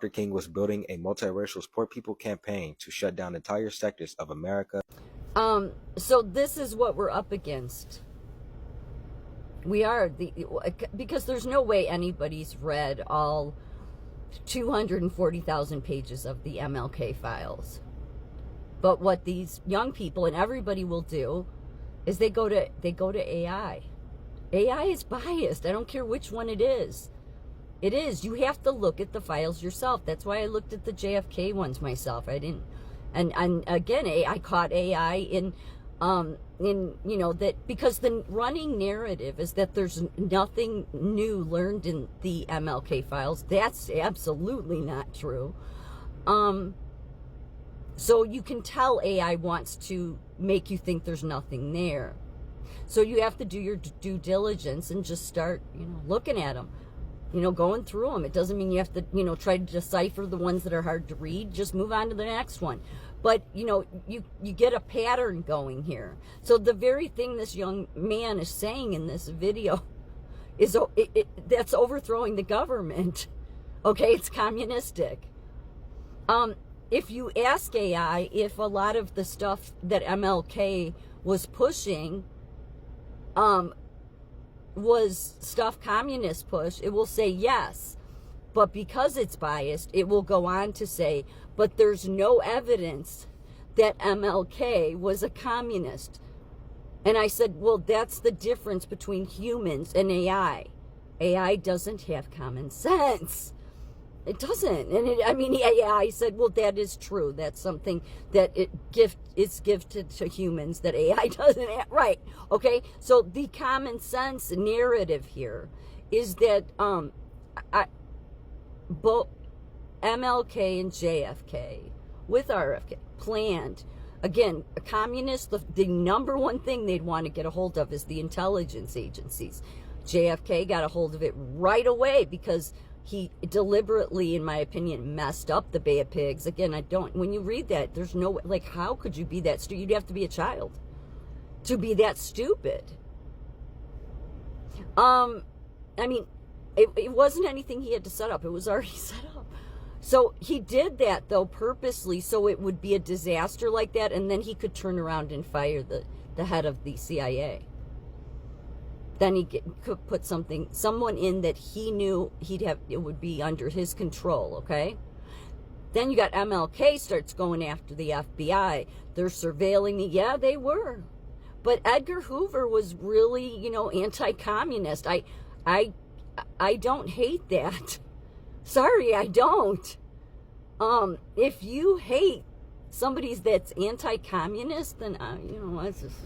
Dr. King was building a multiracial poor people campaign to shut down entire sectors of America. So this is what we're up against. We are because there's no way anybody's read all 240,000 pages of the MLK files. But what these young people and everybody will do is they go to AI. AI is biased. I don't care which one it is. It is. You have to look at the files yourself. That's why I looked at the JFK ones myself. I didn't. And again, I caught AI in that, because the running narrative is that there's nothing new learned in the MLK files. That's absolutely not true. So you can tell AI wants to make you think there's nothing there. So you have to do your due diligence and just start, looking at them. Going through them. It doesn't mean you have to, try to decipher the ones that are hard to read. Just move on to the next one. But, you get a pattern going here. So the very thing this young man is saying in this video is that's overthrowing the government. Okay, it's communistic. If you ask AI if a lot of the stuff that MLK was pushing was stuff communists push, it will say yes. But because it's biased, it will go on to say, but there's no evidence that MLK was a communist. And I said, well, that's the difference between humans and AI. AI doesn't have common sense. It doesn't. And AI said, well, that is true. That's something that is gifted to humans that AI doesn't have. Right. Okay. So the common sense narrative here is that both MLK and JFK with RFK planned. Again, a communist, the number one thing they'd want to get a hold of is the intelligence agencies. JFK got a hold of it right away because he deliberately, in my opinion, messed up the Bay of Pigs. Again, when you read that, there's no, how could you be that stupid? You'd have to be a child to be that stupid. It wasn't anything he had to set up. It was already set up. So he did that, though, purposely, so it would be a disaster like that, and then he could turn around and fire the head of the CIA. Then he could put someone in that he knew it would be under his control, okay? Then you got MLK starts going after the FBI. They're surveilling me. Yeah, they were. But Edgar Hoover was really, anti-communist. I don't hate that. Sorry, I don't. If you hate somebody that's anti-communist, then, it's just...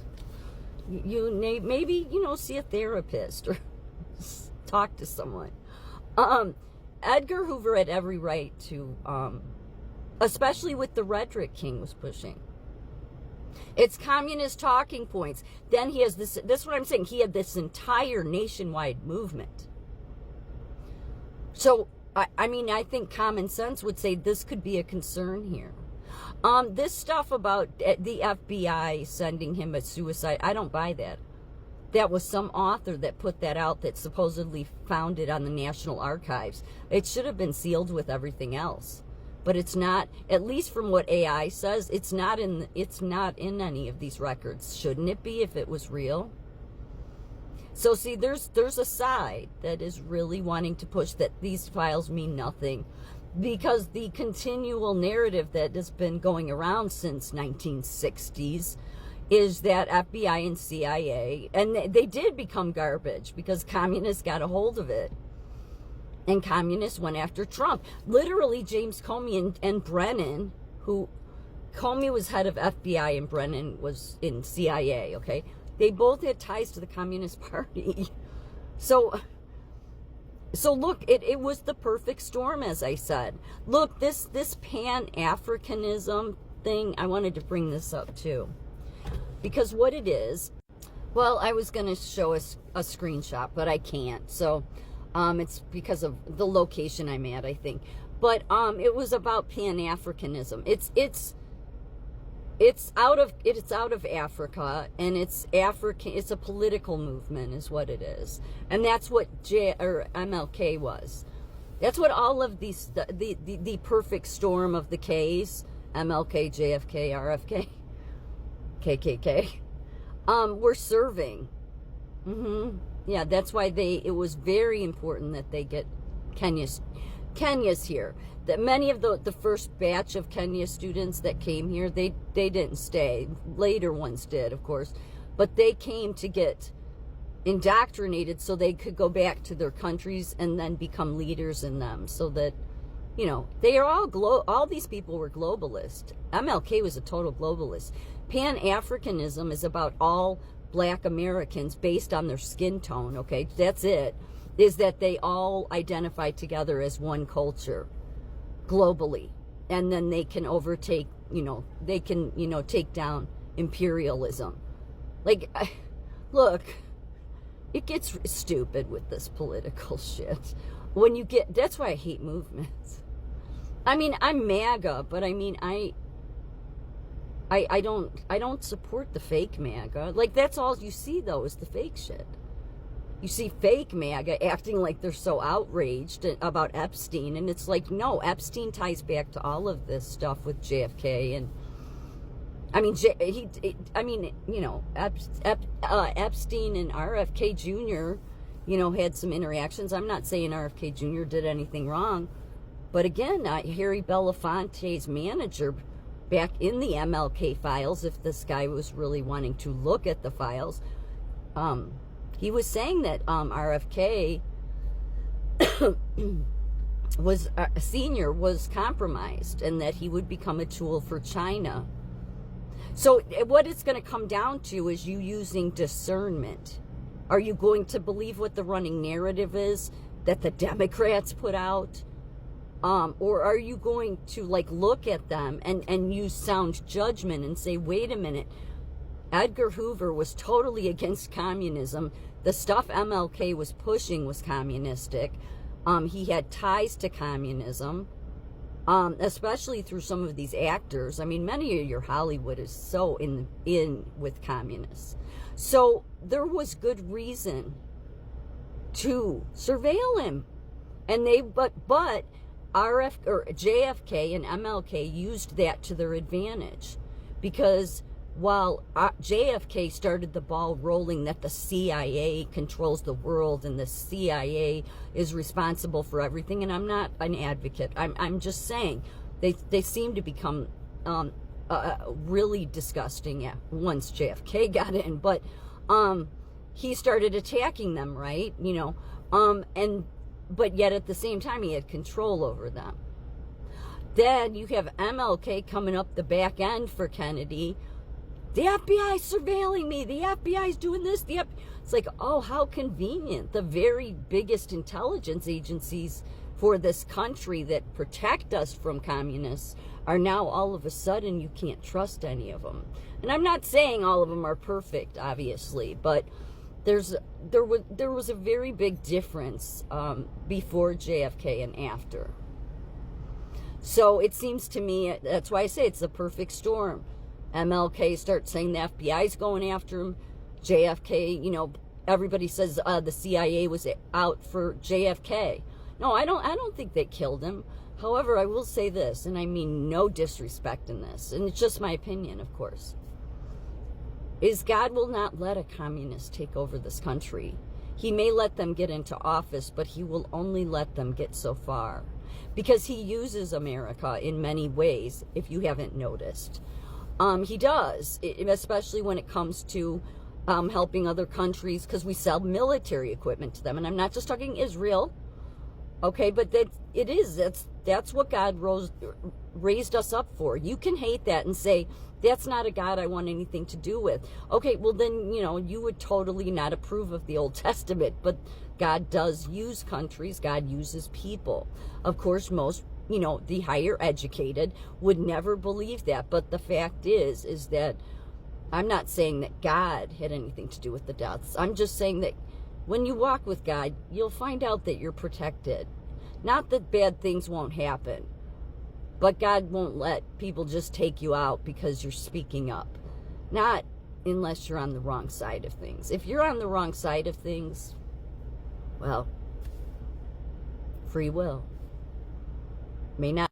maybe see a therapist or talk to someone. Edgar Hoover had every right to, especially with the rhetoric King was pushing. It's communist talking points. Then he has this is what I'm saying. He had this entire nationwide movement. So, I think common sense would say this could be a concern here. This stuff about the FBI sending him a suicide, I don't buy that. That was some author that put that out that supposedly found it on the National Archives. It should have been sealed with everything else. But it's not, at least from what AI says, it's not in any of these records. Shouldn't it be if it was real? So see, there's a side that is really wanting to push that these files mean nothing. Because the continual narrative that has been going around since 1960s is that FBI and CIA, and they did become garbage because communists got a hold of it. And communists went after Trump. Literally, James Comey and Brennan, Comey was head of FBI and Brennan was in CIA, okay? They both had ties to the Communist Party. So look, it was the perfect storm, as I said. Look, this Pan-Africanism thing, I wanted to bring this up too. Because what it is, well, I was going to show us a screenshot, but I can't. So it's because of the location I'm at, I think. But it was about Pan-Africanism. It's out of Africa, and it's African. It's a political movement, is what it is, and that's what MLK was. That's what all of these, the perfect storm of the Ks, MLK, JFK, RFK, KKK, were serving. Yeah, that's why it was very important that they get Kenya's here. That many of the first batch of Kenya students that came here, they didn't stay. Later ones did, of course, but they came to get indoctrinated so they could go back to their countries and then become leaders in them, so that, they are all these people were globalist. MLK was a total globalist. Pan-Africanism is about all black Americans based on their skin tone, okay? That's it. Is that they all identify together as one culture globally, and then they can overtake, they can, take down imperialism. Like, look, it gets stupid with this political shit. That's why I hate movements. I mean, I'm MAGA, but I mean, I don't support the fake MAGA. Like, that's all you see, though, is the fake shit. You see fake MAGA acting like they're so outraged about Epstein, and it's like, no, Epstein ties back to all of this stuff with JFK, and I mean, Epstein and RFK Jr., had some interactions. I'm not saying RFK Jr. did anything wrong, but again, Harry Belafonte's manager back in the MLK files, if this guy was really wanting to look at the files, he was saying that RFK senior was compromised, and that he would become a tool for China. So what it's going to come down to is you using discernment. Are you going to believe what the running narrative is that the Democrats put out? Or are you going to look at them and use sound judgment and say, wait a minute, Edgar Hoover was totally against communism. The stuff MLK was pushing was communistic. He had ties to communism, especially through some of these actors. I mean, many of your Hollywood is so in with communists. So there was good reason to surveil him, and but JFK and MLK used that to their advantage, because while JFK started the ball rolling that the CIA controls the world and the CIA is responsible for everything, and I'm not an advocate, I'm just saying they seem to become really disgusting once JFK got in, but he started attacking them, right? But yet at the same time he had control over them. Then you have MLK coming up the back end for Kennedy. The FBI is surveilling me. The FBI is doing this. It's like, oh, how convenient. The very biggest intelligence agencies for this country that protect us from communists are now all of a sudden you can't trust any of them. And I'm not saying all of them are perfect, obviously, but there was a very big difference before JFK and after. So it seems to me, that's why I say it's the perfect storm. MLK starts saying the FBI's going after him. JFK, everybody says the CIA was out for JFK. No, I don't think they killed him. However, I will say this, and I mean no disrespect in this, and it's just my opinion, of course, is God will not let a communist take over this country. He may let them get into office, but he will only let them get so far, because he uses America in many ways, if you haven't noticed. He does, especially when it comes to helping other countries, because we sell military equipment to them. And I'm not just talking Israel, okay, but that's what God raised us up for. You can hate that and say, that's not a God I want anything to do with. Okay, well then, you would totally not approve of the Old Testament, but God does use countries, God uses people. Of course, most the higher educated would never believe that. But the fact is that I'm not saying that God had anything to do with the deaths. I'm just saying that when you walk with God, you'll find out that you're protected. Not that bad things won't happen, but God won't let people just take you out because you're speaking up. Not unless you're on the wrong side of things. If you're on the wrong side of things, well, free will. May not